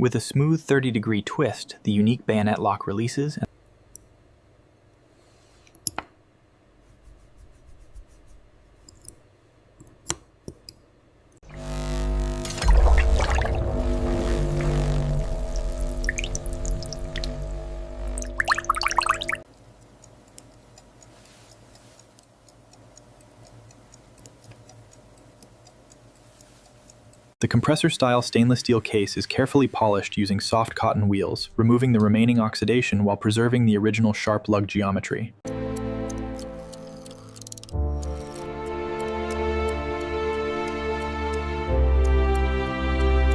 With a smooth 30-degree twist, the unique bayonet lock releases. The compressor-style stainless steel case is carefully polished using soft cotton wheels, removing the remaining oxidation while preserving the original sharp lug geometry.